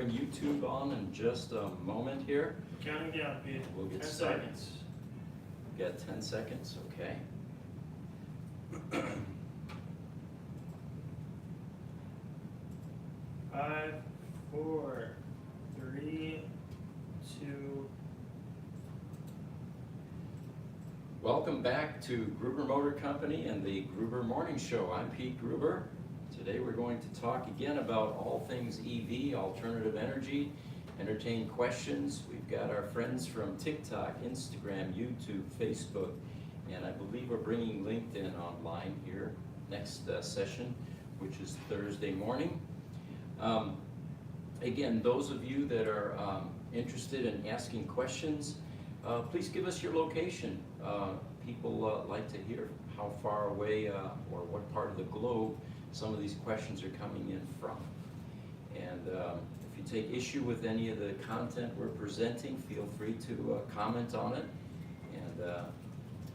bring YouTube on in just a moment here. Counting down, Pete. We'll get 10 started. seconds. We've got 10 seconds, okay. 5, 4, 3, 2. Welcome back to Gruber Motor Company and the Gruber Morning Show. I'm Pete Gruber. Today we're going to talk again about all things Eevee, alternative energy, entertain questions. We've got our friends from TikTok, Instagram, YouTube, Facebook, and I believe we're bringing LinkedIn online here next session, which is Thursday morning. Again, those of you that are interested in asking questions, please give us your location. People like to hear how far away or what part of the globe some of these questions are coming in from. And if you take issue with any of the content we're presenting, feel free to comment on it, and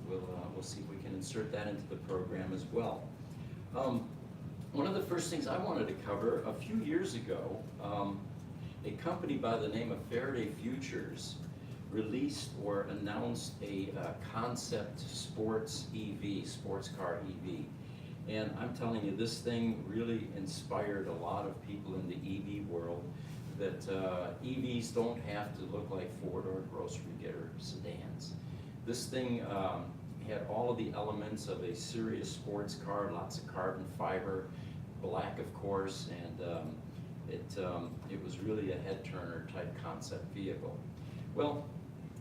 we'll see if we can insert that into the program as well. One of the first things I wanted to cover, a few years ago, a company by the name of Faraday Futures released or announced a concept sports EV, sports car EV. And I'm telling you, this thing really inspired a lot of people in the EV world, that EVs don't have to look like four-door grocery getter sedans. This thing had all of the elements of a serious sports car, lots of carbon fiber, black of course, and it was really a head-turner type concept vehicle. Well,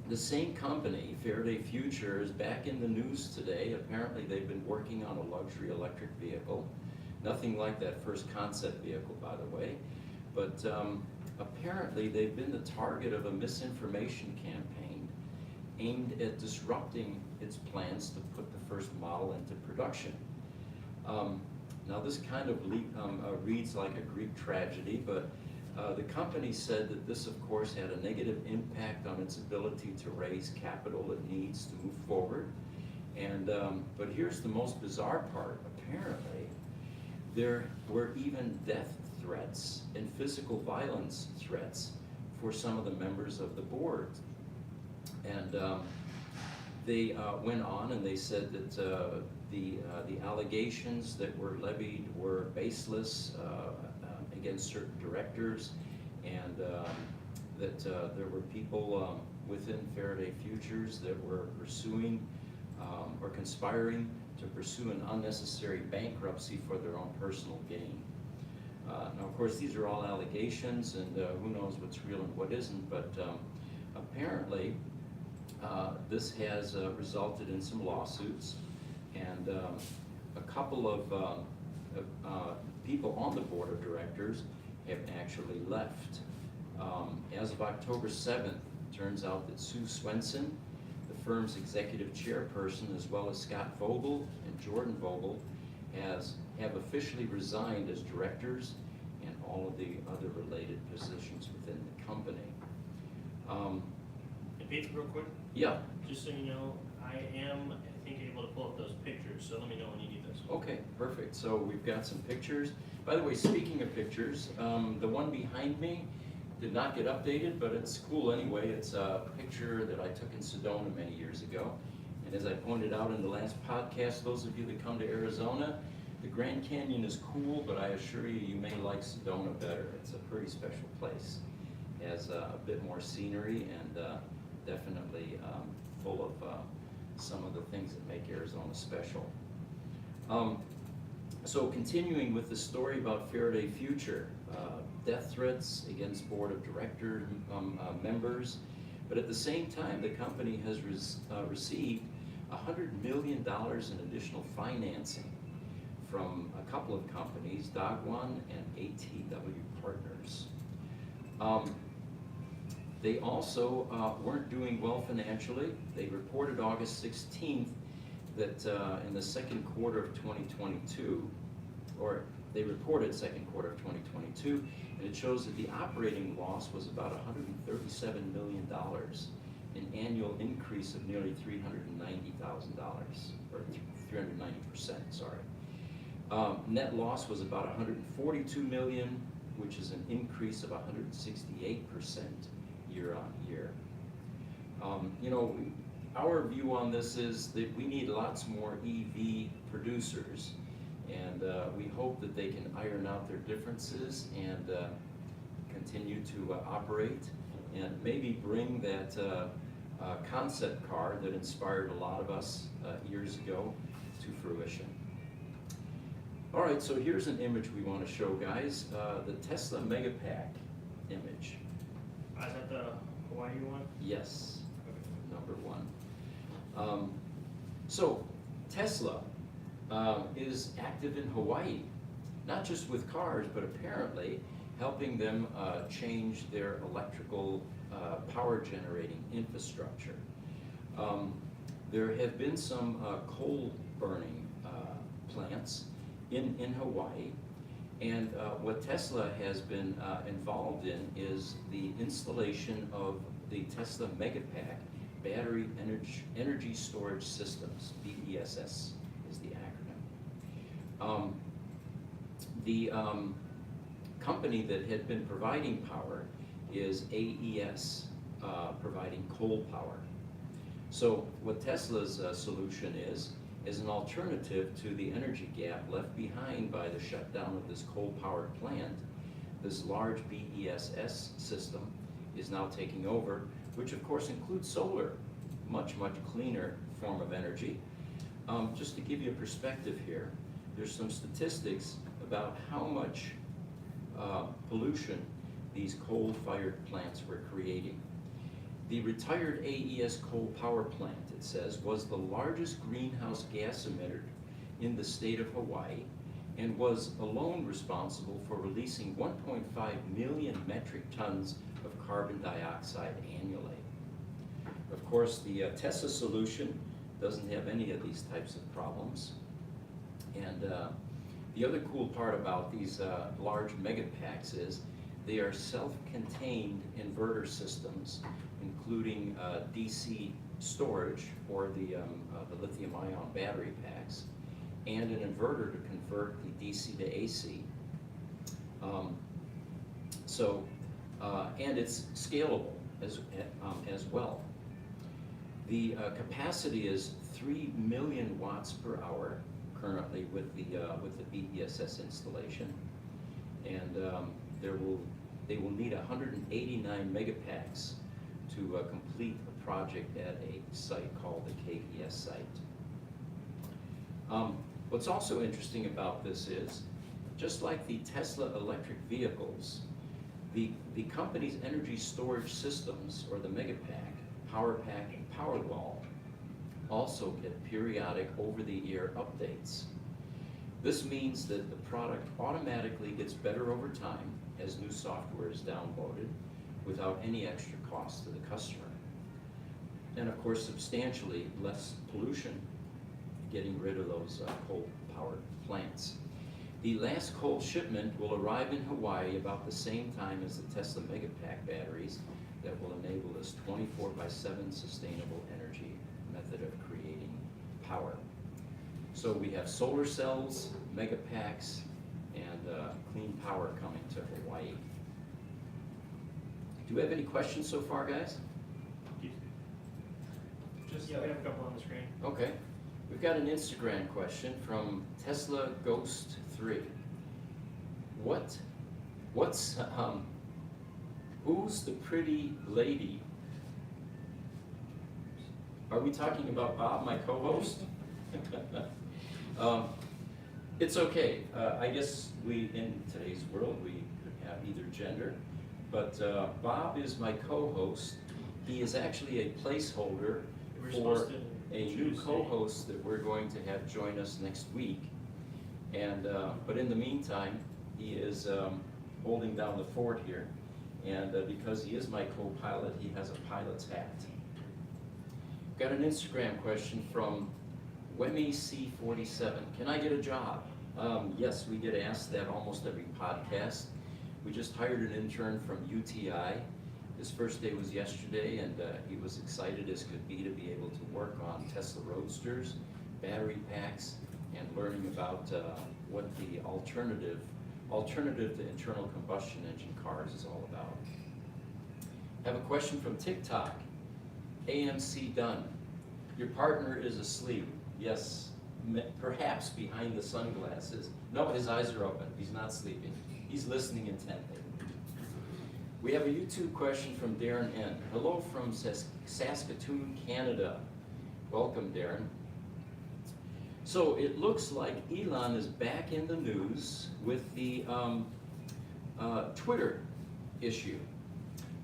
the same company, Faraday Future, is back in the news today. Apparently they've been working on a luxury electric vehicle. Nothing like that first concept vehicle, by the way. But apparently they've been the target of a misinformation campaign aimed at disrupting its plans to put the first model into production. Now this kind of reads like a Greek tragedy, but the company said that this, of course, had a negative impact on its ability to raise capital it needs to move forward. And but here's the most bizarre part. Apparently, there were even death threats and physical violence threats for some of the members of the board. And they went on and they said that the allegations that were levied were baseless against certain directors, and that there were people within Faraday Futures that were pursuing or conspiring to pursue an unnecessary bankruptcy for their own personal gain. Now, of course, these are all allegations, and who knows what's real and what isn't, but apparently this has resulted in some lawsuits, and a couple of people on the board of directors have actually left. As of October 7th, it turns out that Sue Swenson, the firm's executive chairperson, as well as Scott Vogel and Jordan Vogel, have officially resigned as directors and all of the other related positions within the company. And Pete, real quick, Yeah. just so you know, I think, able to pull up those pictures, so let me know when you need those. Okay, perfect. So we've got some pictures. By the way, speaking of pictures, the one behind me did not get updated, but it's cool anyway. It's a picture that I took in Sedona many years ago. And as I pointed out in the last podcast, those of you that come to Arizona, the Grand Canyon is cool, but I assure you, you may like Sedona better. It's a pretty special place. It has a bit more scenery and definitely full of some of the things that make Arizona special. So continuing with the story about Faraday Future, death threats against board of director members, but at the same time the company has received $100 million in additional financing from a couple of companies, Dogwan and ATW Partners. They also weren't doing well financially. They reported August 16th that in the second quarter of 2022, or they reported second quarter of 2022, and it shows that the operating loss was about $137 million, an annual increase of nearly $390,000, or 390%, sorry. Net loss was about $142 million, which is an increase of 168% year on year. You know, our view on this is that we need lots more EV producers, and we hope that they can iron out their differences and continue to operate and maybe bring that concept car that inspired a lot of us years ago to fruition. All right, so here's an image we want to show, guys. The Tesla Megapack image. Is that the Hawaii one? Yes, number one. So Tesla is active in Hawaii, not just with cars, but apparently helping them change their electrical power generating infrastructure. There have been some coal burning plants in Hawaii, and what Tesla has been involved in is the installation of the Tesla Megapack Battery Energy Storage Systems, BESS is the acronym. The company that had been providing power is AES, providing coal power. So what Tesla's solution is an alternative to the energy gap left behind by the shutdown of this coal-powered plant. This large BESS system is now taking over, which of course includes solar, much cleaner form of energy. Just to give you a perspective here, there's some statistics about how much pollution these coal-fired plants were creating. The retired AES coal power plant, it says, was the largest greenhouse gas emitter in the state of Hawaii and was alone responsible for releasing 1.5 million metric tons of carbon dioxide annually. Of course, the Tesla solution doesn't have any of these types of problems. And the other cool part about these large megapacks is they are self-contained inverter systems, including DC storage for the lithium-ion battery packs, and an inverter to convert the DC to AC. And it's scalable as well. The capacity is 3 million watts per hour currently with the BESS installation, and they will need 189 megapacks to complete a project at a site called the KES site. What's also interesting about this is, just like the Tesla electric vehicles, the company's energy storage systems, or the Megapack, PowerPack, and Powerwall, also get periodic over-the-air updates. This means that the product automatically gets better over time as new software is downloaded without any extra cost to the customer. And of course, substantially less pollution, getting rid of those coal-powered plants. The last coal shipment will arrive in Hawaii about the same time as the Tesla Megapack batteries that will enable this 24/7 sustainable energy method of creating power. So we have solar cells, Megapacks, and clean power coming to Hawaii. Do we have any questions so far, guys? Just, yeah, we have a couple on the screen. Okay. We've got an Instagram question from Tesla Ghost 3. Who's the pretty lady? Are we talking about Bob, my co-host? It's okay. I guess in today's world, we could have either gender, but Bob is my co-host. He is actually a placeholder for a new co-host that we're going to have join us next week. And but in the meantime, he is holding down the fort here, and because he is my co-pilot, he has a pilot's hat. Got an Instagram question from WemmyC47. Can I get a job? Yes, we get asked that almost every podcast. We just hired an intern from UTI. His first day was yesterday, and he was excited as could be to be able to work on Tessa Roadsters, battery packs, and learning about what the alternative alternative to internal combustion engine cars is all about. Have a question from TikTok. AMC Dunn. Your partner is asleep. Yes, perhaps behind the sunglasses. No, his eyes are open. He's not sleeping. He's listening intently. We have a YouTube question from Darren N. Hello from Saskatoon, Canada. Welcome, Darren. So it looks like Elon is back in the news with the Twitter issue.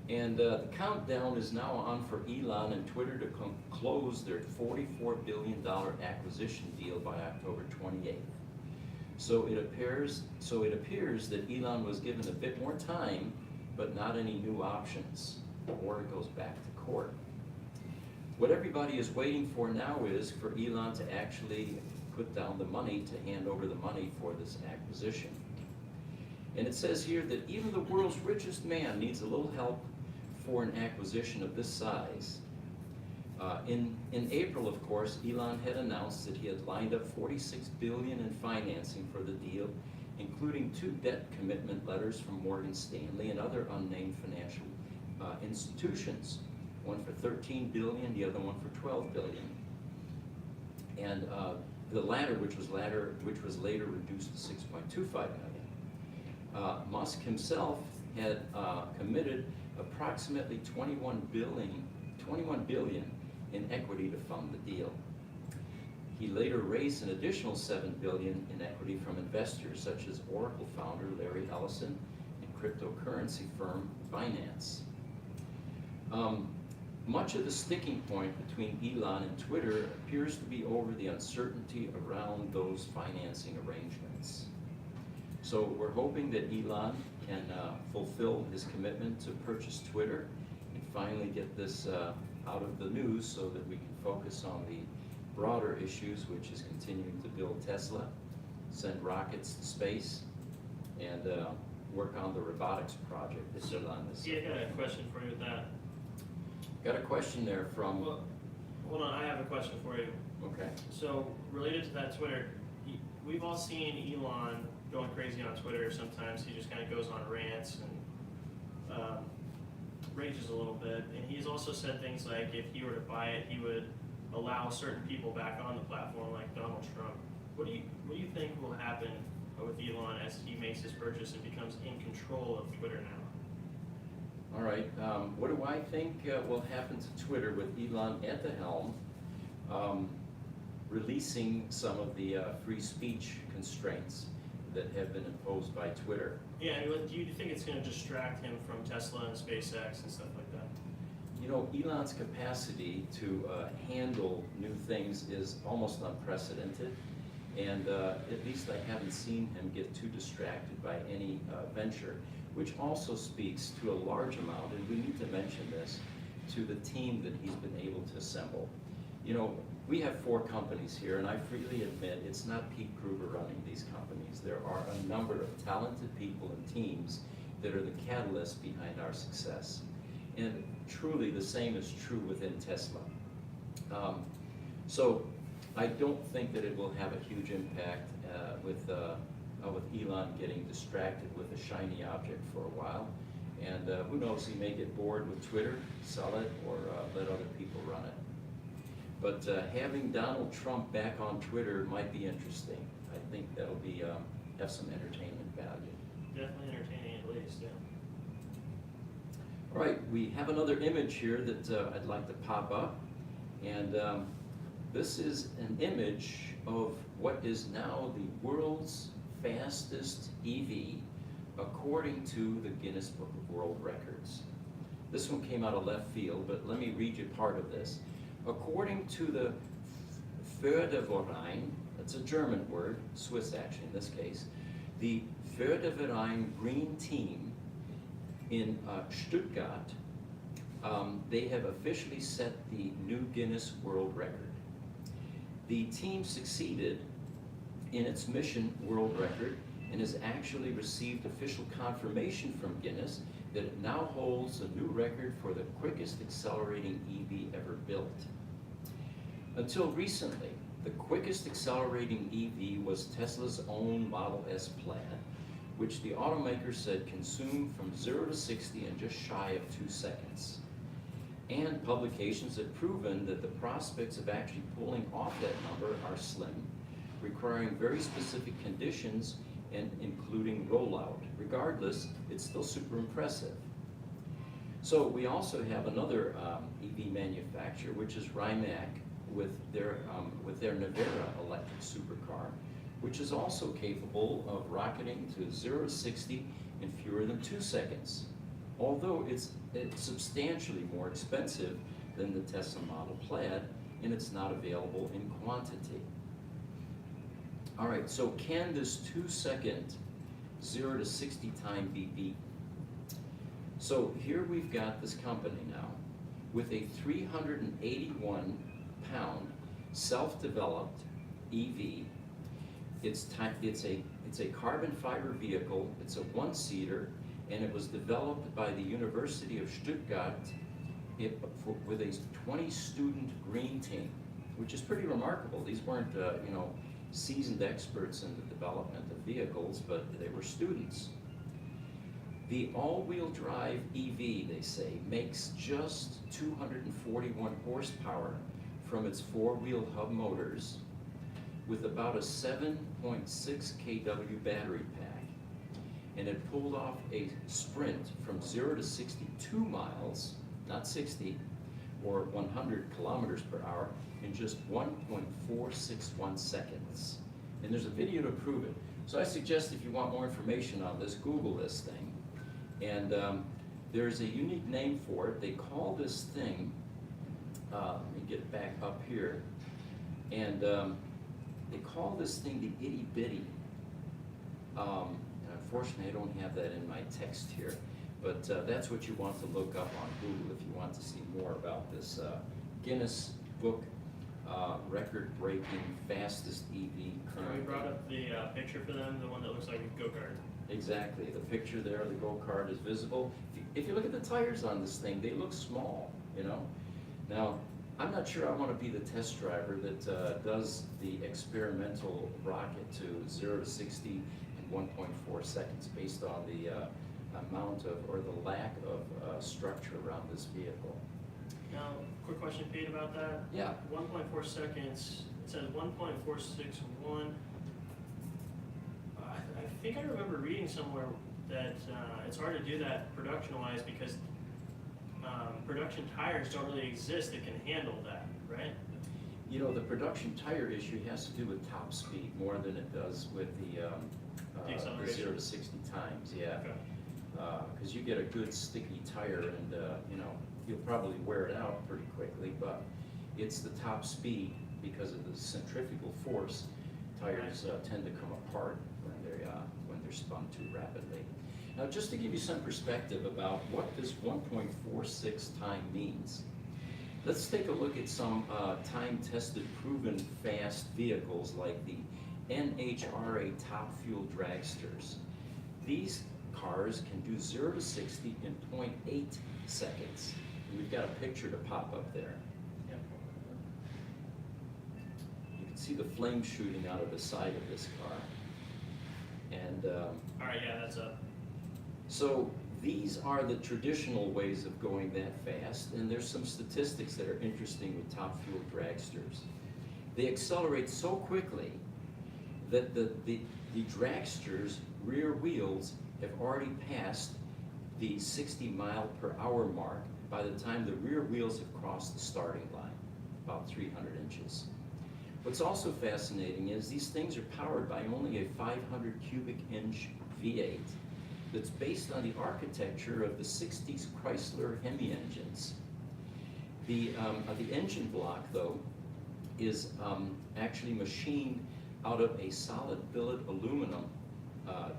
And the countdown is now on for Elon and Twitter to close their $44 billion acquisition deal by October 28th. So it appears that Elon was given a bit more time, but not any new options, or it goes back to court. What everybody is waiting for now is for Elon to actually put down the money, to hand over the money for this acquisition. And it says here that even the world's richest man needs a little help for an acquisition of this size. In April, of course, Elon had announced that he had lined up $46 billion in financing for the deal, including 2 debt commitment letters from Morgan Stanley and other unnamed financial institutions. One for $13 billion, the other one for $12 billion. And the latter, which was later reduced to $6.25 million. Musk himself had committed approximately $21 billion in equity to fund the deal. He later raised an additional $7 billion in equity from investors such as Oracle founder Larry Ellison and cryptocurrency firm Binance. Much of the sticking point between Elon and Twitter appears to be over the uncertainty around those financing arrangements. So we're hoping that Elon can fulfill his commitment to purchase Twitter and finally get this out of the news so that we can focus on the broader issues, which is continuing to build Tesla, send rockets to space, and work on the robotics project that Elon is. Yeah, I got a question for you with that. Got a question there from. Well, hold on, I have a question for you. Okay. So related to that Twitter, we've all seen Elon going crazy on Twitter. Sometimes he just kind of goes on rants and rages a little bit. And he's also said things like if he were to buy it, he would allow certain people back on the platform, like Donald Trump. What do you think will happen with Elon as he makes his purchase and becomes in control of Twitter now? All right. What do I think will happen to Twitter with Elon at the helm, releasing some of the free speech constraints that have been imposed by Twitter? Yeah, and do you think it's going to distract him from Tesla and SpaceX and stuff like that? You know, Elon's capacity to handle new things is almost unprecedented, and at least I haven't seen him get too distracted by any venture, which also speaks to a large amount, and we need to mention this, to the team that he's been able to assemble. You know, we have 4 companies here, and I freely admit it's not Pete Gruber running these companies. There are a number of talented people and teams that are the catalyst behind our success. And truly the same is true within Tesla. So I don't think that it will have a huge impact with Elon getting distracted with a shiny object for a while. And who knows, he may get bored with Twitter, sell it, or let other people run it. But having Donald Trump back on Twitter might be interesting. I think that'll be have some entertainment value. Definitely entertaining at least, yeah. All right, we have another image here that I'd like to pop up. And this is an image of what is now the world's fastest Eevee, according to the Guinness Book of World Records. This one came out of left field, but let me read you part of this. According to the Förderverein, that's a German word, Swiss actually in this case, the Förderverein Green Team in Stuttgart, they have officially set the new Guinness World Record. The team succeeded in its mission world record and has actually received official confirmation from Guinness that it now holds a new record for the quickest accelerating Eevee ever built. Until recently, the quickest accelerating Eevee was Tesla's own Model S Plaid, which the automaker said consumed from 0 to 60 in just shy of 2 seconds. And publications have proven that the prospects of actually pulling off that number are slim, requiring very specific conditions and including rollout. Regardless, it's still super impressive. So we also have another EV manufacturer, which is Rimac, with their Nhra electric supercar, which is also capable of rocketing to 0 to 60 in fewer than 2 seconds. Although it's substantially more expensive than the Tessa Model Plaid, and it's not available in quantity. All right, so can this 2-second 0 to 60 time be beat? So here we've got this company now with a 381-pound self-developed Eevee. It's a carbon fiber vehicle. It's a one-seater, and it was developed by the University of Stuttgart with a 20-student green team, which is pretty remarkable. These weren't, seasoned experts in the development of vehicles, but they were students. The all-wheel drive Eevee, they say, makes just 241 horsepower from its four-wheel hub motors with about a 7.6 kW battery pack. And it pulled off a sprint from 0 to 62 miles, not 60, or 100 kilometers per hour in just 1.461 seconds. And there's a video to prove it. So I suggest if you want more information on this, Google this thing. And there's a unique name for it. They call this thing, let me get back up here, and they call this thing the itty bitty. And unfortunately, I don't have that in my text here, but that's what you want to look up on Google if you want to see more about this Guinness book, record-breaking fastest EV currently. We brought up the picture for them, the one that looks like a go-kart. Exactly, the picture there, the go-kart is visible. If you look at the tires on this thing, they look small, you know? Now, I'm not sure I want to be the test driver that does the experimental rocket to 0 to 60 in 1.4 seconds based on the amount of, or the lack of structure around this vehicle. Now, quick question, Pete, about that. Yeah. 1.4 seconds, it says 1.461. I think I remember reading somewhere that it's hard to do that production-wise because production tires don't really exist that can handle that, right? You know, the production tire issue has to do with top speed more than it does with the 0 to 60 times, yeah. Okay. Because you get a good sticky tire and, you'll probably wear it out pretty quickly, but it's the top speed because of the centrifugal force. Tires tend to come apart when they're spun too rapidly. Now, just to give you some perspective about what this 1.46 time means, let's take a look at some time-tested, proven fast vehicles like the Nhra top fuel dragsters. These cars can do 0 to 60 in 0.8 seconds. We've got a picture to pop up there. Yep. You can see the flame shooting out of the side of this car. And All right, yeah, that's up. so these are the traditional ways of going that fast, and there's some statistics that are interesting with top fuel dragsters. They accelerate so quickly that the dragsters' rear wheels have already passed the 60 mile per hour mark by the time the rear wheels have crossed the starting line, about 300 inches. What's also fascinating is these things are powered by only a 500 cubic inch V8 that's based on the architecture of the 60s Chrysler Hemi engines. The engine block, though, is actually machined out of a solid billet aluminum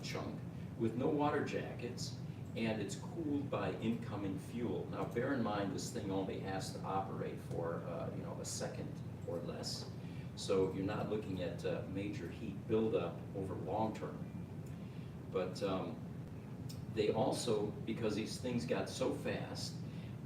chunk with no water jackets, and it's cooled by incoming fuel. Now, bear in mind, this thing only has to operate for a second or less, so you're not looking at major heat buildup over long term. But they also, because these things got so fast,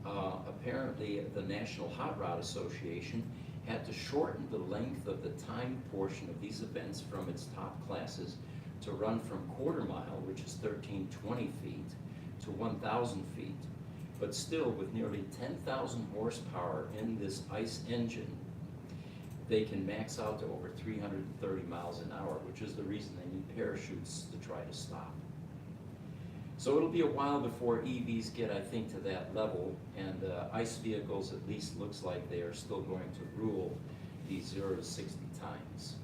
apparently the National Hot Rod Association had to shorten the length of the time portion of these events from its top classes to run from quarter mile, which is 1320 feet, to 1,000 feet, but still with nearly 10,000 horsepower in this ICE engine, they can max out to over 330 miles an hour, which is the reason they need parachutes to try to stop. So it'll be a while before EVs get, I think, to that level, and ICE vehicles at least looks like they are still going to rule these 0 to 60 times.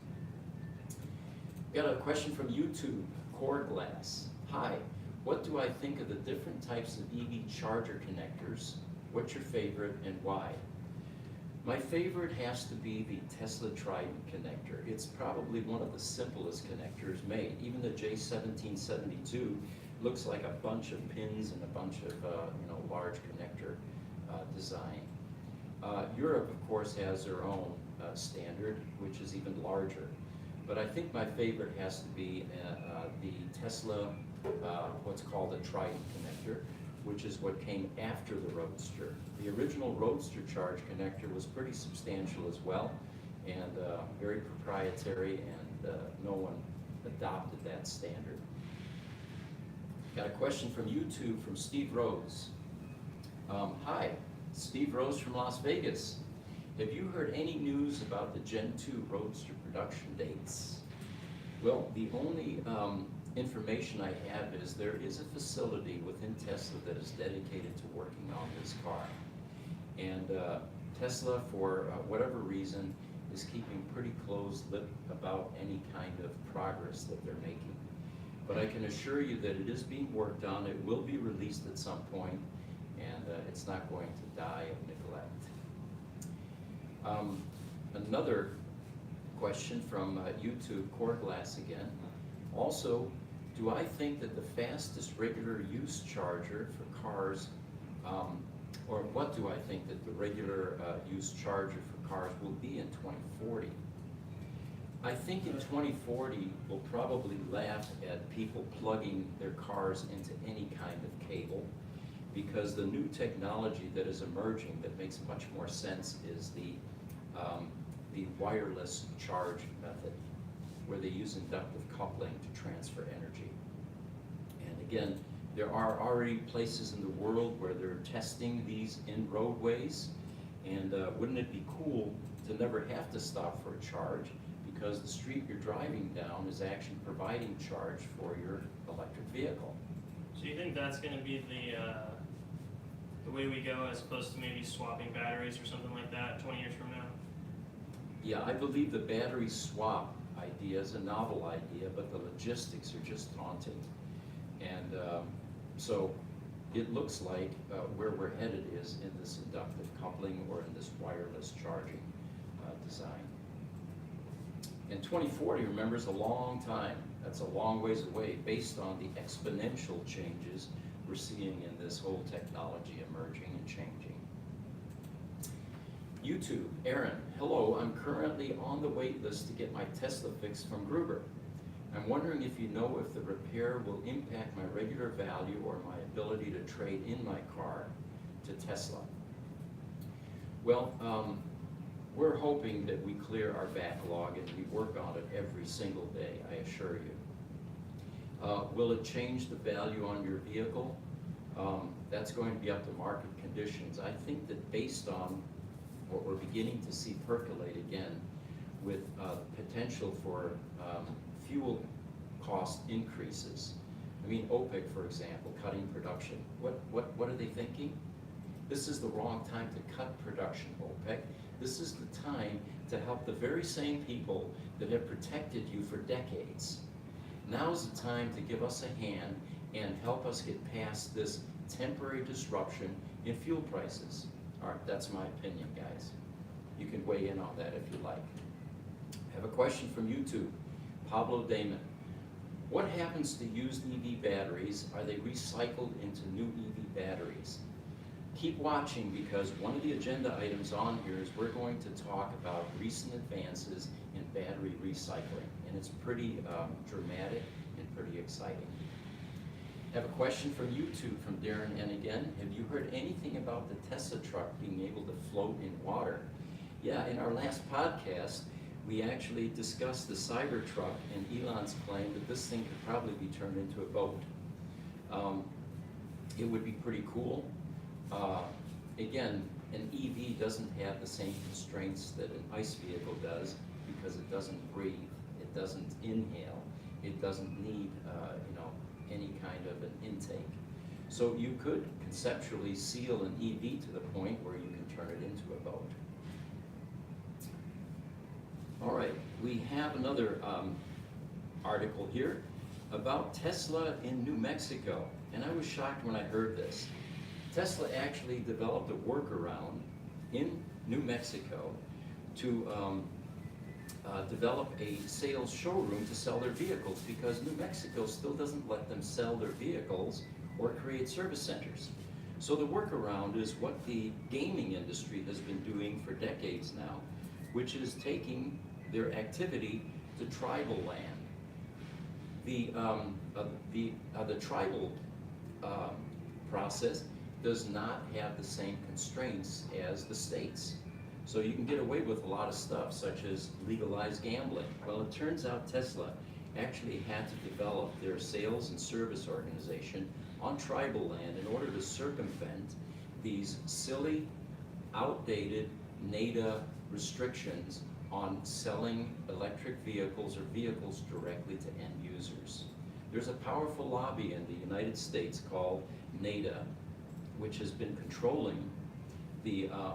Got a question from YouTube, Core Glass. Hi, what do I think of the different types of EV charger connectors? What's your favorite and why? My favorite has to be the Tesla Trident connector. It's probably one of the simplest connectors made. Even the J1772 looks like a bunch of pins and a bunch of large connector design. Europe, of course, has their own standard, which is even larger. But I think my favorite has to be the Tesla, what's called a Trident connector, which is what came after the Roadster. The original Roadster charge connector was pretty substantial as well, and very proprietary, and no one adopted that standard. Got a question from YouTube from Steve Rose. Hi, Steve Rose from Las Vegas. Have you heard any news about the Gen 2 Roadster production dates? Well, the only information I have is there is a facility within Tesla that is dedicated to working on this car. And Tesla, for whatever reason, is keeping pretty close-lipped about any kind of progress that they're making. But I can assure you that it is being worked on. It will be released at some point, and it's not going to die of neglect. Another question from YouTube, Core Glass again. Also, do I think that the fastest regular use charger for cars, or what do I think that the regular use charger for cars will be in 2040? I think in 2040 we'll probably laugh at people plugging their cars into any kind of cable, because the new technology that is emerging that makes much more sense is the wireless charge method, where they use inductive coupling to transfer energy. And again, there are already places in the world where they're testing these in roadways, and wouldn't it be cool to never have to stop for a charge, because the street you're driving down is actually providing charge for your electric vehicle. So you think that's going to be the way we go, as opposed to maybe swapping batteries or something like that 20 years from now? Yeah, I believe the battery swap idea is a novel idea, but the logistics are just daunting. And so it looks like where we're headed is in this inductive coupling or in this wireless charging design. And 2040, remember, is a long time. That's a long ways away based on the exponential changes we're seeing in this whole technology emerging and changing. YouTube, Aaron, hello, I'm currently on the wait list to get my Tesla fixed from Gruber. I'm wondering if you know if the repair will impact my regular value or my ability to trade in my car to Tesla. Well, we're hoping that we clear our backlog and we work on it every single day, I assure you. Will it change the value on your vehicle? That's going to be up to market conditions. I think that based on what we're beginning to see percolate again with potential for fuel cost increases. I mean, OPEC, for example, cutting production. What are they thinking? This is the wrong time to cut production, OPEC. This is the time to help the very same people that have protected you for decades. Now's the time to give us a hand and help us get past this temporary disruption in fuel prices. All right, that's my opinion, guys. You can weigh in on that if you like. I have a question from YouTube, Pablo Damon. What happens to used EV batteries? Are they recycled into new EV batteries? Keep watching, because one of the agenda items on here is we're going to talk about recent advances in battery recycling, and it's pretty dramatic and pretty exciting. I have a question from YouTube from Darren N. again. Have you heard anything about the Tesla truck being able to float in water? Yeah, in our last podcast, we actually discussed the Cybertruck and Elon's claim that this thing could probably be turned into a boat. It would be pretty cool. Again, an EV doesn't have the same constraints that an ICE vehicle does because it doesn't breathe, it doesn't inhale, it doesn't need any kind of an intake. So you could conceptually seal an EV to the point where you can turn it into a boat. All right, we have another article here about Tesla in New Mexico, and I was shocked when I heard this. Tesla actually developed a workaround in New Mexico to develop a sales showroom to sell their vehicles, because New Mexico still doesn't let them sell their vehicles or create service centers. So the workaround is what the gaming industry has been doing for decades now, which is taking their activity to tribal land. The tribal process does not have the same constraints as the states. So you can get away with a lot of stuff, such as legalized gambling. Well, it turns out Tesla actually had to develop their sales and service organization on tribal land in order to circumvent these silly, outdated NADA restrictions on selling electric vehicles or vehicles directly to end users. There's a powerful lobby in the United States called NADA, which has been controlling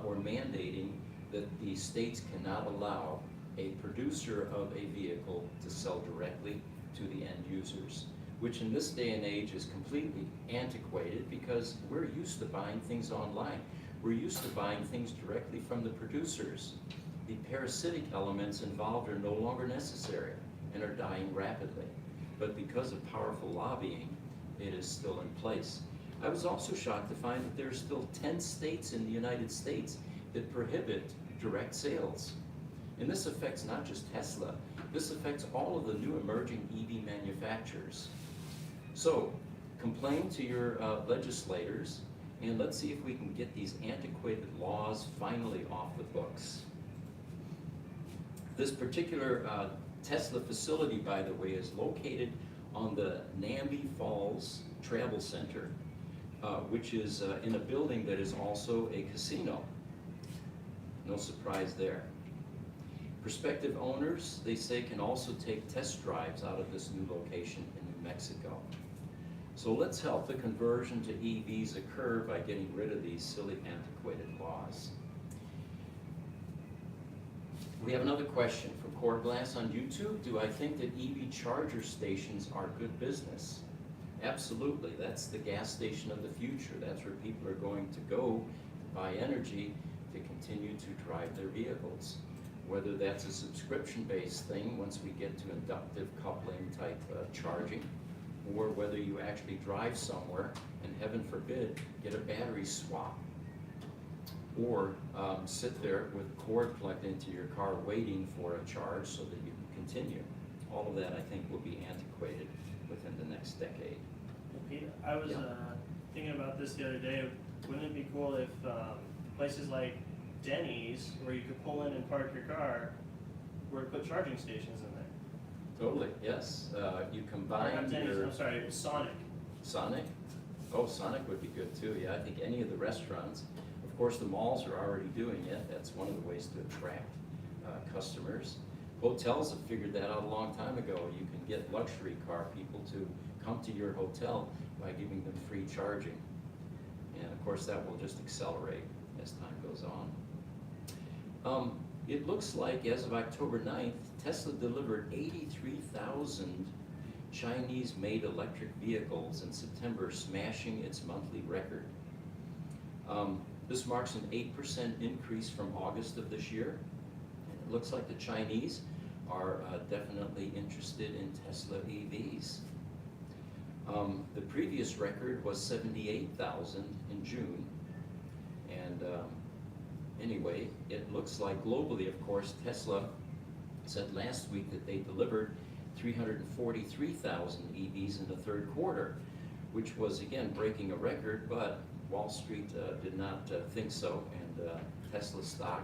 or mandating that the states cannot allow a producer of a vehicle to sell directly to the end users, which in this day and age is completely antiquated because we're used to buying things online. We're used to buying things directly from the producers. The parasitic elements involved are no longer necessary and are dying rapidly. But because of powerful lobbying, it is still in place. I was also shocked to find that there are still 10 states in the United States that prohibit direct sales. And this affects not just Tesla, this affects all of the new emerging EV manufacturers. So, complain to your legislators, and let's see if we can get these antiquated laws finally off the books. This particular Tesla facility, by the way, is located on the Namby Falls Travel Center, which is in a building that is also a casino. No surprise there. Prospective owners, they say, can also take test drives out of this new location in New Mexico. So let's help the conversion to EVs occur by getting rid of these silly, antiquated laws. We have another question from Cord Glass on YouTube. Do I think that EV charger stations are good business? Absolutely. That's the gas station of the future. That's where people are going to go to buy energy to continue to drive their vehicles. Whether that's a subscription-based thing once we get to inductive coupling type charging, or whether you actually drive somewhere and, heaven forbid, get a battery swap, or sit there with a cord plugged into your car waiting for a charge so that you can continue. All of that, I think, will be antiquated within the next decade. Pete, I was thinking about this the other day. Wouldn't it be cool if places like Denny's, where you could pull in and park your car, were to put charging stations in there? Totally, yes. You combine Not Denny's, your... I'm sorry, it was Sonic. Sonic? Oh, Sonic would be good too. Yeah, I think any of the restaurants. Of course, the malls are already doing it. That's one of the ways to attract customers. Hotels have figured that out a long time ago. You can get luxury car people to come to your hotel by giving them free charging. And of course, that will just accelerate as time goes on. It looks like as of October 9th, Tesla delivered 83,000 Chinese-made electric vehicles in September, smashing its monthly record. This marks an 8% increase from August of this year. And it looks like the Chinese are definitely interested in Tesla EVs. The previous record was 78,000 in June. And anyway, it looks like globally, of course, Tesla said last week that they delivered 343,000 EVs in the third quarter, which was again breaking a record, but Wall Street did not think so, and Tesla stock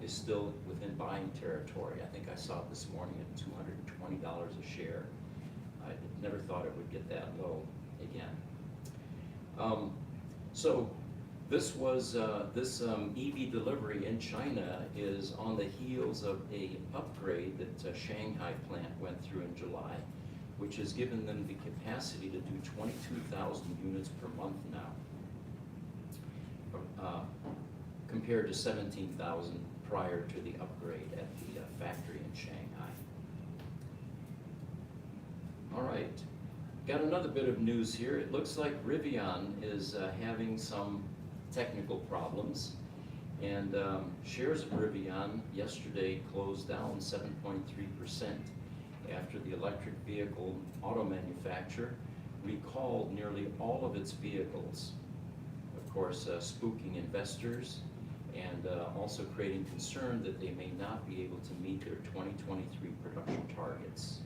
is still within buying territory. I think I saw it this morning at $220 a share. I never thought it would get that low again. So this was this Eevee delivery in China is on the heels of a upgrade that Shanghai plant went through in July, which has given them the capacity to do 22,000 units per month now, compared to 17,000 prior to the upgrade at the factory in Shanghai. All right, got another bit of news here. It looks like Rivian is having some technical problems, and shares of Rivian yesterday closed down 7.3% after the electric vehicle auto manufacturer recalled nearly all of its vehicles, of course spooking investors and also creating concern that they may not be able to meet their 2023 production targets.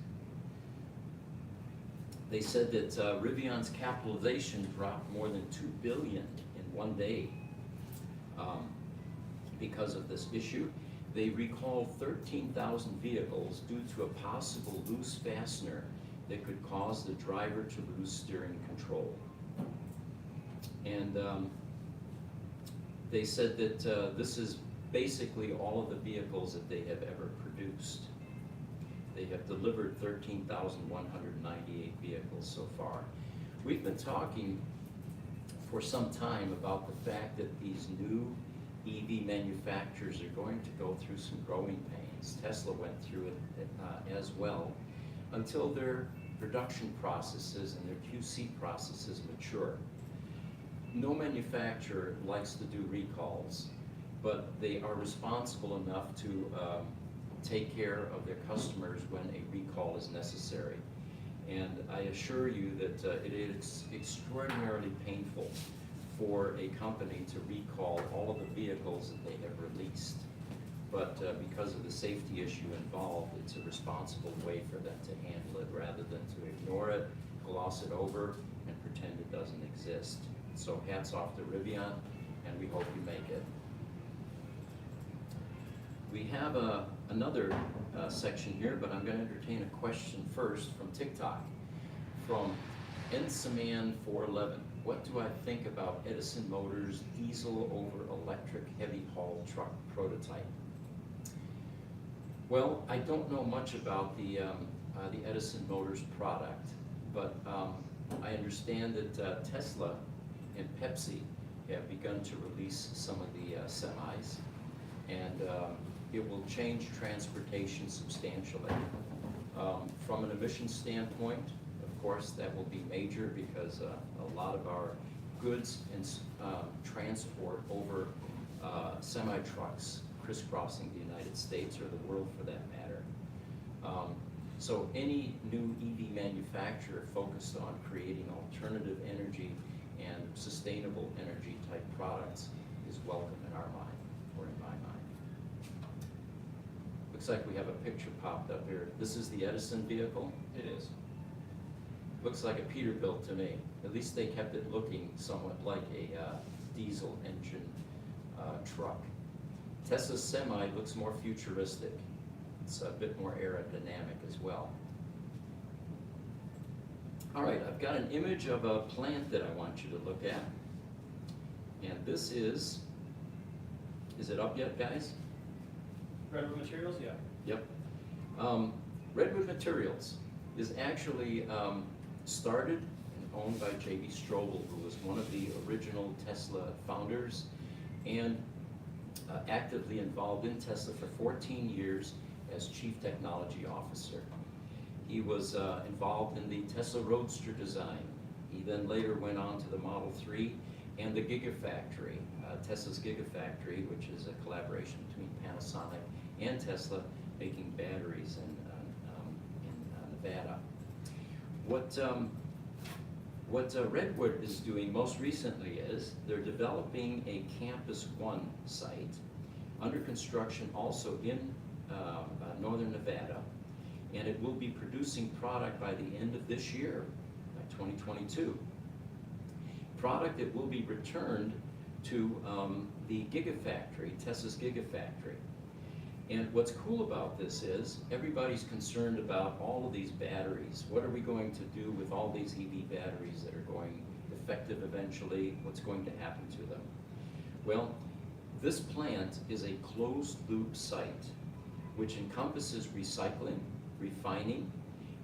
They said that Rivian's capitalization dropped more than $2 billion in one day because of this issue. They recalled 13,000 vehicles due to a possible loose fastener that could cause the driver to lose steering control. And they said that this is basically all of the vehicles that they have ever produced. They have delivered 13,198 vehicles so far. We've been talking for some time about the fact that these new EV manufacturers are going to go through some growing pains. Tesla went through it as well, until their production processes and their QC processes mature. No manufacturer likes to do recalls, but they are responsible enough to take care of their customers when a recall is necessary. And I assure you that it is extraordinarily painful for a company to recall all of the vehicles that they have released. But because of the safety issue involved, it's a responsible way for them to handle it rather than to ignore it, gloss it over, and pretend it doesn't exist. So hats off to Rivian, and we hope you make it. We have another section here, but I'm going to entertain a question first from TikTok, from Ensaman411. What do I think about Edison Motors diesel over electric heavy haul truck prototype? Well, I don't know much about the Edison Motors product, but I understand that Tesla and Pepsi have begun to release some of the semis, and it will change transportation substantially. From an emissions standpoint, of course, that will be major because a lot of our goods and transport over semi-trucks crisscrossing the United States or the world for that matter. So any new EV manufacturer focused on creating alternative energy and sustainable energy type products is welcome in our mind, or in my mind. Looks like we have a picture popped up here. This is the Edison vehicle? It is. Looks like a Peterbilt to me. At least they kept it looking somewhat like a diesel engine truck. Tesla's Semi looks more futuristic. It's a bit more aerodynamic as well. All right, I've got an image of a plant that I want you to look at. And this is it up yet, guys? Redwood Materials, yeah. Yep. Redwood Materials is actually started and owned by J.B. Strobel, who was one of the original Tesla founders and actively involved in Tesla for 14 years as Chief Technology Officer. He was involved in the Tessa Roadster design. He then later went on to the Model 3 and the Gigafactory, Tesla's Gigafactory, which is a collaboration between Panasonic and Tesla, making batteries in Nevada. What Redwood is doing most recently is they're developing a Campus One site under construction also in northern Nevada, and it will be producing product by the end of this year, by 2022. Product that will be returned to the Gigafactory, Tesla's Gigafactory. And what's cool about this is everybody's concerned about all of these batteries. What are we going to do with all these EV batteries that are going effective eventually? What's going to happen to them? Well, this plant is a closed loop site which encompasses recycling, refining,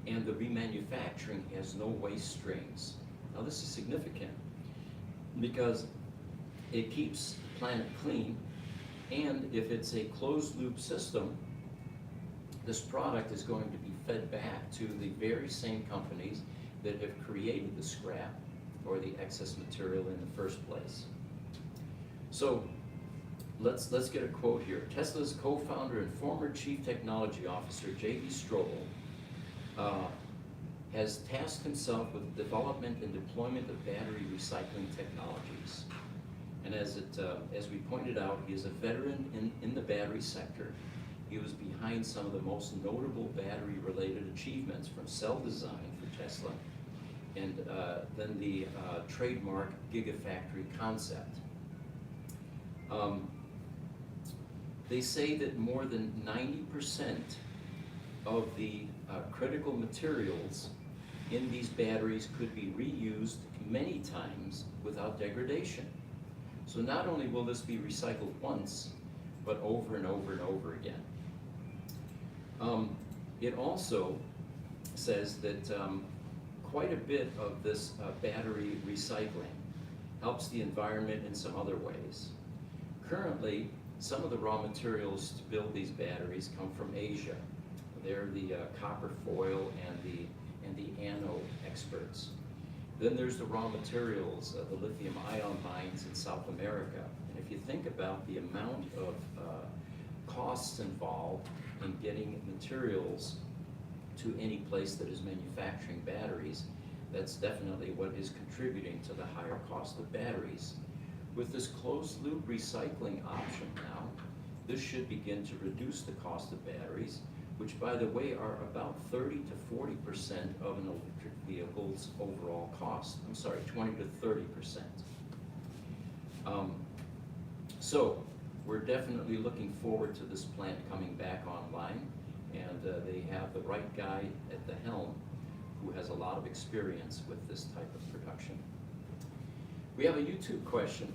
and the remanufacturing has no waste streams. Now this is significant because it keeps the planet clean, and if it's a closed loop system, this product is going to be fed back to the very same companies that have created the scrap or the excess material in the first place. So let's get a quote here. Tesla's co-founder and former chief technology officer, J.B. Strobel, has tasked himself with the development and deployment of battery recycling technologies. And as we pointed out, he is a veteran in the battery sector. He was behind some of the most notable battery-related achievements, from cell design for Tesla, and then the trademark Gigafactory concept. They say that more than 90% of the critical materials in these batteries could be reused many times without degradation. So not only will this be recycled once, but over and over and over again. It also says that quite a bit of this battery recycling helps the environment in some other ways. Currently, some of the raw materials to build these batteries come from Asia. They're the copper foil and the anode experts. Then there's the raw materials, the lithium ion mines in South America. And if you think about the amount of costs involved in getting materials to any place that is manufacturing batteries, that's definitely what is contributing to the higher cost of batteries. With this closed loop recycling option now, this should begin to reduce the cost of batteries, which by the way are about 30 to 40% of an electric vehicle's overall cost. I'm sorry, 20 to 30%. So we're definitely looking forward to this plant coming back online, and they have the right guy at the helm who has a lot of experience with this type of production. We have a YouTube question.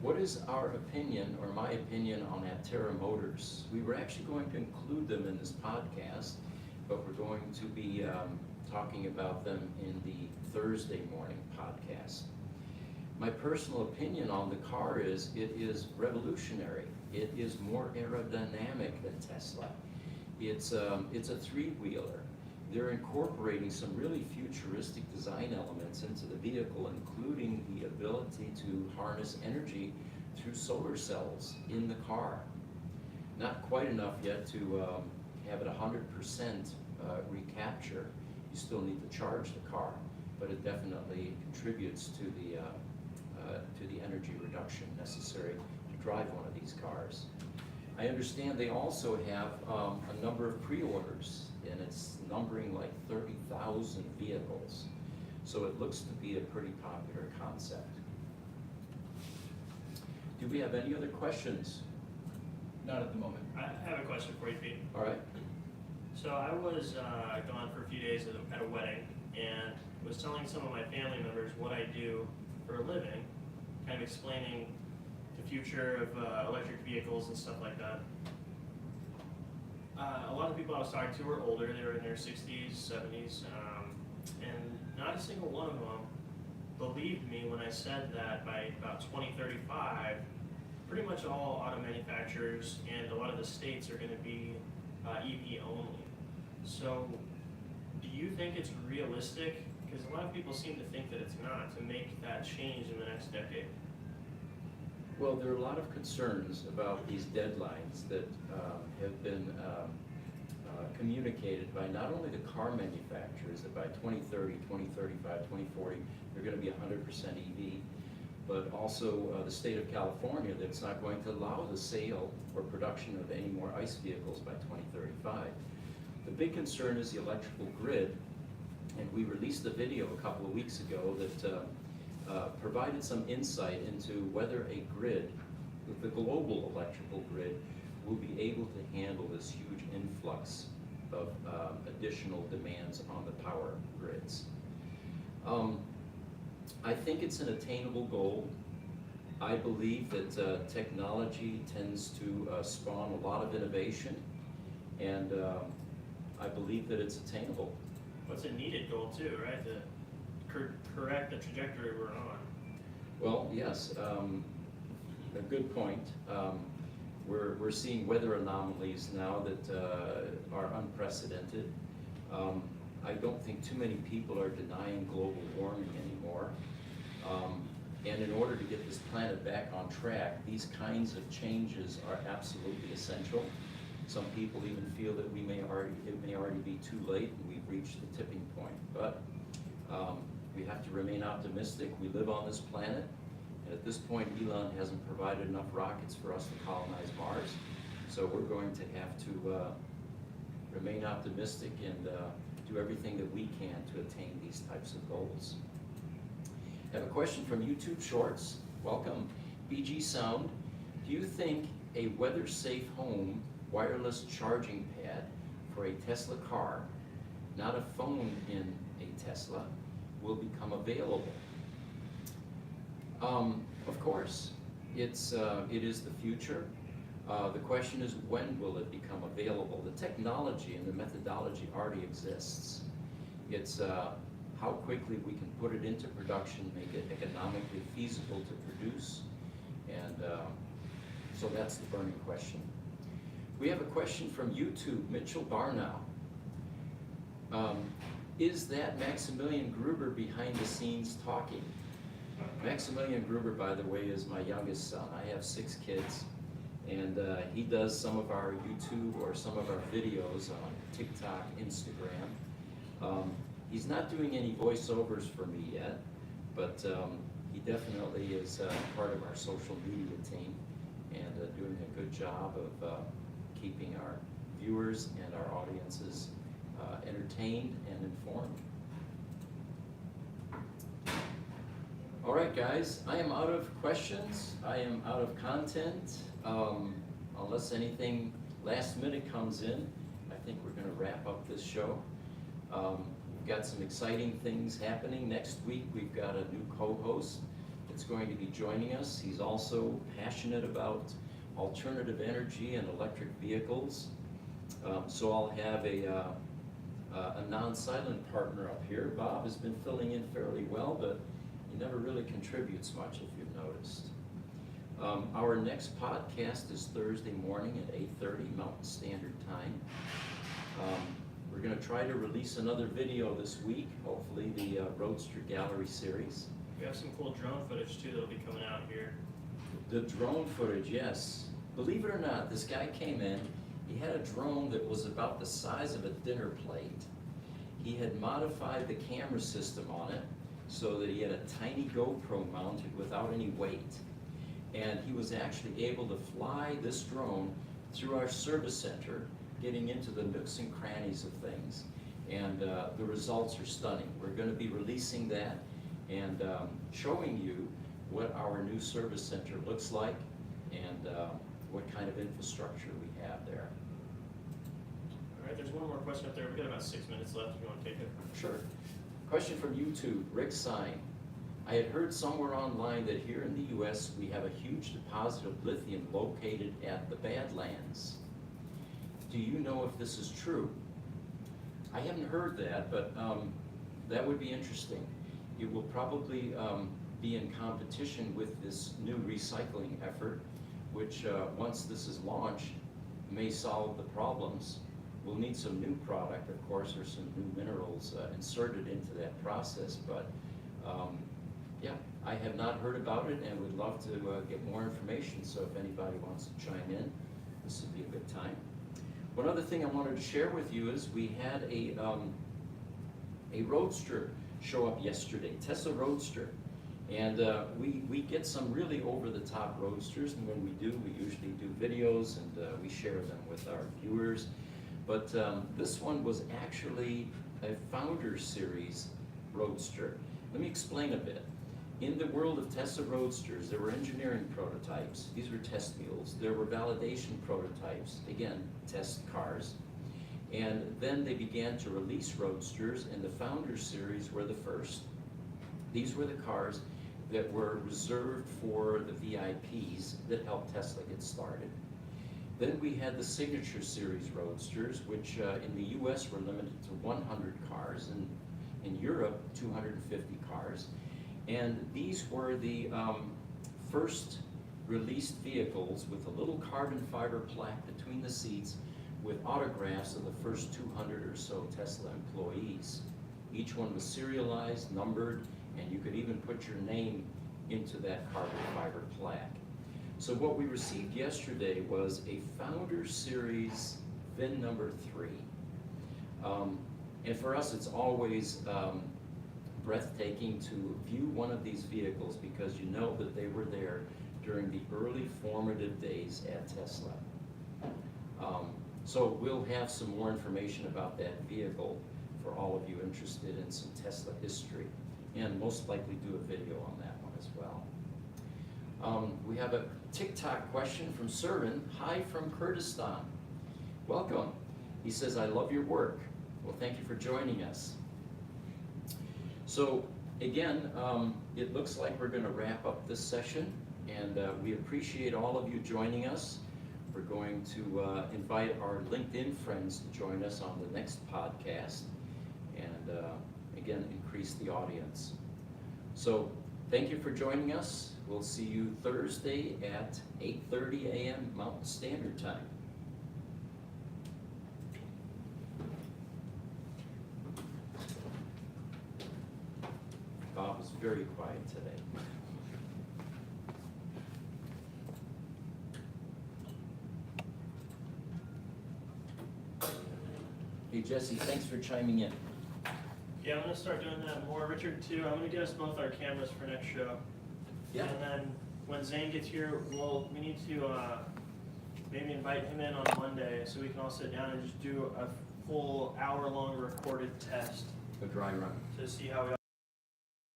What is our opinion, or my opinion, on Nhra motors? We were actually going to include them in this podcast, but we're going to be talking about them in the Thursday morning podcast. My personal opinion on the car is it is revolutionary. It is more aerodynamic than Tesla. It's a three-wheeler. They're incorporating some really futuristic design elements into the vehicle, including the ability to harness energy through solar cells in the car. Not quite enough yet to have it 100% recapture. You still need to charge the car, but it definitely contributes to the energy reduction necessary to drive one of these cars. I understand they also have a number of pre-orders, and it's numbering like 30,000 vehicles. So it looks to be a pretty popular concept. Do we have any other questions? Not at the moment. I have a question for you, Pete. All right. So I was gone for a few days at a wedding, and was telling some of my family members what I do for a living, kind of explaining the future of electric vehicles and stuff like that. A lot of people I was talking to were older. They were in their 60s, 70s, and not a single one of them believed me when I said that by about 2035, pretty much all auto manufacturers and a lot of the states are going to be EV only. So do you think it's realistic? Because a lot of people seem to think that it's not, to make that change in the next decade. Well, there are a lot of concerns about these deadlines that have been communicated by not only the car manufacturers, that by 2030, 2035, 2040, they're going to be 100% EV, but also the state of California that's not going to allow the sale or production of any more ICE vehicles by 2035. The big concern is the electrical grid, and we released a video a couple of weeks ago that provided some insight into whether a grid, the global electrical grid, will be able to handle this huge influx of additional demands on the power grids. I think it's an attainable goal. I believe that technology tends to spawn a lot of innovation, and I believe that it's attainable. What's a needed goal too, right? To correct the trajectory we're on. Well, yes, a good point. We're seeing weather anomalies now that are unprecedented. I don't think too many people are denying global warming anymore. And in order to get this planet back on track, these kinds of changes are absolutely essential. Some people even feel that it may already be too late and we've reached the tipping point. But we have to remain optimistic. We live on this planet, and at this point, Elon hasn't provided enough rockets for us to colonize Mars. So we're going to have to remain optimistic and do everything that we can to attain these types of goals. I have a question from YouTube Shorts. Welcome, BG Sound. Do you think a weather-safe home wireless charging pad for a Tesla car, not a phone in a Tesla, will become available? Of course, it is the future. The question is, when will it become available? The technology and the methodology already exists. It's how quickly we can put it into production, make it economically feasible to produce, and so that's the burning question. We have a question from YouTube, Mitchell Barnow. Is that Maximilian Gruber behind the scenes talking? Maximilian Gruber, by the way, is my youngest son. I have 6 kids, and he does some of our YouTube or some of our videos on TikTok, Instagram. He's not doing any voiceovers for me yet, but he definitely is part of our social media team and doing a good job of keeping our viewers and our audiences entertained and informed. All right, guys, I am out of questions. I am out of content. Unless anything last minute comes in, I think we're going to wrap up this show. We've got some exciting things happening. Next week, we've got a new co-host that's going to be joining us. He's also passionate about alternative energy and electric vehicles. So I'll have a non-silent partner up here. Bob has been filling in fairly well, but he never really contributes much, if you've noticed. Our next podcast is Thursday morning at 8:30 Mountain Standard Time. We're going to try to release another video this week, hopefully the Roadster Gallery series. We have some cool drone footage too that'll be coming out here. The drone footage, yes. Believe it or not, this guy came in, he had a drone that was about the size of a dinner plate. He had modified the camera system on it so that he had a tiny GoPro mounted without any weight. And he was actually able to fly this drone through our service center, getting into the nooks and crannies of things. And the results are stunning. We're going to be releasing that and showing you what our new service center looks like and what kind of infrastructure we have there. All right, there's one more question up there. We've got about 6 minutes left if you want to take it. Sure. Question from YouTube, Rick Sign. I had heard somewhere online that here in the U.S. we have a huge deposit of lithium located at the Badlands. Do you know if this is true? I haven't heard that, but that would be interesting. It will probably be in competition with this new recycling effort, which once this is launched, may solve the problems. We'll need some new product, of course, or some new minerals inserted into that process, but yeah, I have not heard about it and would love to get more information, so if anybody wants to chime in, this would be a good time. One other thing I wanted to share with you is we had a Roadster show up yesterday, Tessa Roadster. And we get some really over-the-top Roadsters, and when we do, we usually do videos and we share them with our viewers. But this one was actually a Founder Series Roadster. Let me explain a bit. In the world of Tessa Roadsters, there were engineering prototypes. These were test mules. There were validation prototypes, again, test cars. And then they began to release Roadsters, and the Founders Series were the first. These were the cars that were reserved for the VIPs that helped Tesla get started. Then we had the Signature Series Roadsters, which in the US were limited to 100 cars, and in Europe, 250 cars. And these were the first released vehicles with a little carbon fiber plaque between the seats with autographs of the first 200 or so Tesla employees. Each one was serialized, numbered, and you could even put your name into that carbon fiber plaque. So what we received yesterday was a Founder Series VIN number 3. And for us, it's always breathtaking to view one of these vehicles because you know that they were there during the early formative days at Tesla. So we'll have some more information about that vehicle for all of you interested in some Tesla history, and most likely do a video on that one as well. We have a TikTok question from Servin. Hi from Kurdistan. Welcome. He says, I love your work. Well, thank you for joining us. So again, it looks like we're going to wrap up this session, and we appreciate all of you joining us. We're going to invite our LinkedIn friends to join us on the next podcast, and again, increase the audience. So thank you for joining us. We'll see you Thursday at 8:30 a.m. Mountain Standard Time. Bob was very quiet today. Hey Jesse, thanks for chiming in. Yeah, I'm gonna start doing that more. Richard too, I'm gonna get us both our cameras for next show. Yeah. And then when Zane gets here, we need to maybe invite him in on Monday so we can all sit down and just do a full hour-long recorded test A dry run. to see how we